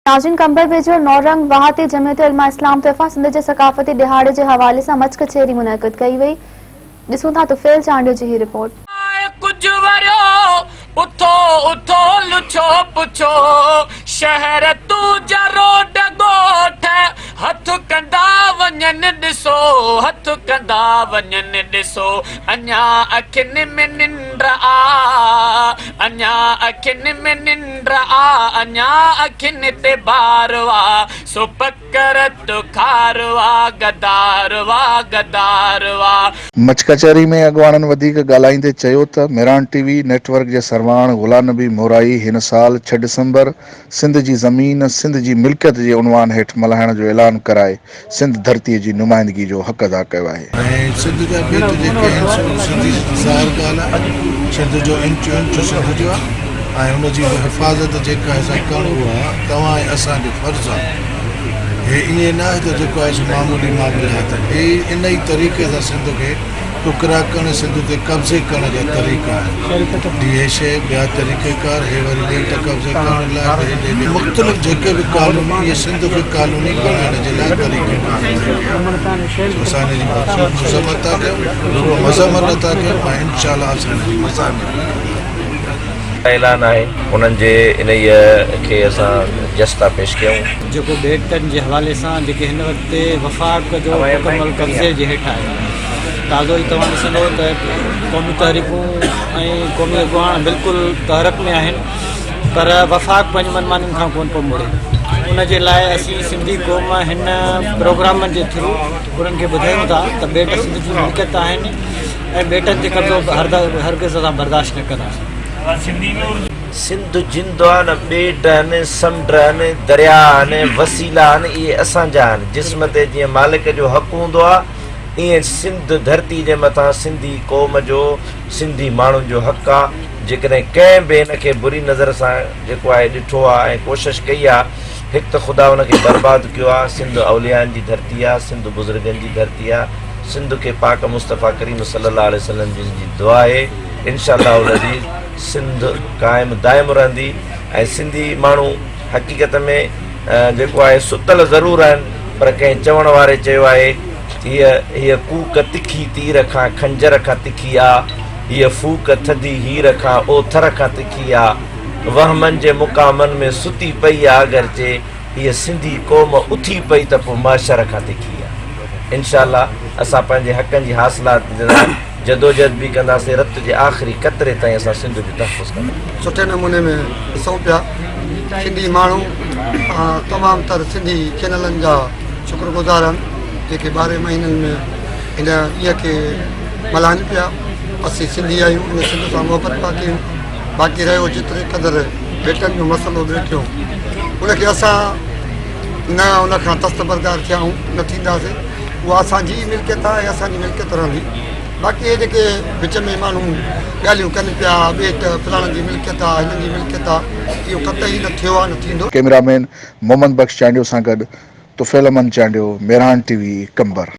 नाज़रीन, कंबर वेझो नौरंग वहाती जमियत उलमा इस्लाम तर्फ़ां सिंध जे सकाफ़ती दिहाड़े जे हवाले सां मचक छेरी मुनक़िद कई वई। ॾिसूं था तुफ़ैल चांडियो जी ही रिपोर्ट। उथो उथो लुछो पुछो शहर तू रोड गोठ हथ कंदा वञनि ॾिसो हथ कंदा वञनि ॾिसो अञा अखियुनि में निंड आ अञा अखियुनि में निंड आ अञा अखियुनि ते बारवा सो पकड़ तो खारवा गदारवा गदारवा। मच कचहरी में अॻवाननि वधीक ॻाल्हाईंदे चयो त मेरान टीवी नेटवर्क जे सरवाण ग़ुलाम नबी मोराई हिन साल 6 डिसंबर सिंध जी ज़मीन सिंध जी मिल्कियत जे उनवान हेठि मल्हाइण जो ऐलान कराए सिंध धरतीअ जी नुमाइंदगी जो हक़ अदा कयो आहे। सिंध जा बेट जेके आहिनि सिंधी ज़ाहिर ॻाल्हि आहे, सिंध जो इंचु इंचु सिंध जो आहे ऐं हुनजी हिफ़ाज़त जेका असां करिणो आहे तव्हां ऐं असांजो फ़र्ज़ु आहे। हे ईअं न आहे त जेको आहे मामूली मामलात हे इन ई तरीक़े सां सिंध खे टुकरा करणु सिंध ते कब्ज़े करण जा तरीक़ा आहिनि। हे शइ ॿिया तरीक़ेकार हे वरी ॿेट कब्ज़े करण लाइ मुख़्तलिफ़ जेके बि कानूनी इहे सिंध खे कानूनी बनाइण जे लाइ तरीक़ेकार असां हिन जी मज़म्मत था कयूं मज़म्मत था कयूं ऐं इंशाअल्लाह असां हिन जी मज़ामत ऐलान आहे उन्हनि जे इन खे असां जस्ता पेश कयूं जेको बेटनि जे हवाले सां जेके हिन वक़्तु वफ़ाक़ जो मुकमल कब्ज़े जे हेठि आहे। ताज़ो ई तव्हां ॾिसंदो त क़ौमी तहरीकूं ऐं क़ौमी अॻवान बिल्कुलु तहरक में आहिनि पर वफ़ाक़ पंहिंजी मनमानियुनि खां कोन पियो मुड़े। उन जे लाइ असीं सिंधी क़ौम हिन प्रोग्रामनि जे थ्रू उन्हनि खे ॿुधायूं था त बेट सिंध जी मिल्कियत आहिनि ऐं बेटनि ते कब्ज़ो हरगिज़ असां बर्दाश्त न कंदासीं। सिंध जिंदो आहे न ॿेट आहिनि समुंड आहिनि दरिया आहिनि वसीला आहिनि इहे असांजा आहिनि। जिस्म ते जीअं मालिक जो हक़ हूंदो आहे ईअं सिंध धरती जे मथां सिंधी क़ौम जो सिंधी माण्हुनि जो हक़ आहे। जेकॾहिं कंहिं बि हिन खे बुरी नज़र सां जेको आहे ॾिठो आहे ऐं कोशिशि कई आहे हिकु त ख़ुदा हुनखे बर्बादु कयो आहे। सिंध औलियानि जी धरती आहे, सिंध बुज़ुर्गनि जी धरती आहे। सिंध खे पाक मुस्तफ़ा करीम सल्लल्लाहु अलैहि वसल्लम जी दुआ आहे इंशाअल्लाह अज़ीज़ सिंध क़ाइमु दाइमु रहंदी ऐं सिंधी माण्हू हक़ीक़त में जेको आहे सुतल ज़रूरु आहिनि पर कंहिं चवण वारे चयो आहे हीअ कूक तिखी तीर खां खंजर खां तिखी आहे हीअ फूक थधी हीर खां ओथर खां तिखी आहे वहमनि जे मुक़ामनि में सुती पई आहे अगरचे हीअ सिंधी क़ौम उथी पई त पोइ माशर खां तिखी आहे। इंशाअल्लाह असां पंहिंजे हक़नि जी हासिलात जे लाइ जदोजहद भी कंदासीं रत जे आख़िरी कतरे ताईं असां सिंध जो तहफ़ुज़ कंदासीं। सुठे नमूने में ॾिसूं पिया सिंधी माण्हू तमामु तर सिंधी चैनलनि जा शुक्रगुज़ार आहिनि जेके 12 महीननि में हिन ईअं खे मल्हाइनि पिया। असीं सिंधी आहियूं इन सिंध सां मुहबत पिया कयूं। बाक़ी रहियो जेतिरे क़दुरु बेटनि जो मसइलो वेठियो उनखे असां न उनखां दस्तबरदार थिया न थींदासीं। उहा असांजी मिल्कियत आहे असांजी मिल्कियत रहंदी। बाक़ी ये जेके विच में माण्हू ॻाल्हियूं कनि पिया ॿेट फलाणनि जी मिल्कियत आहे हिननि जी मिल्कियत आहे इहो कतई न थियो आहे न थींदो। कैमरामैन मोहम्मद बख्श चांडियो सां गॾु तुफ़ैल अमन चांडियो, मेरान टीवी, कंबर।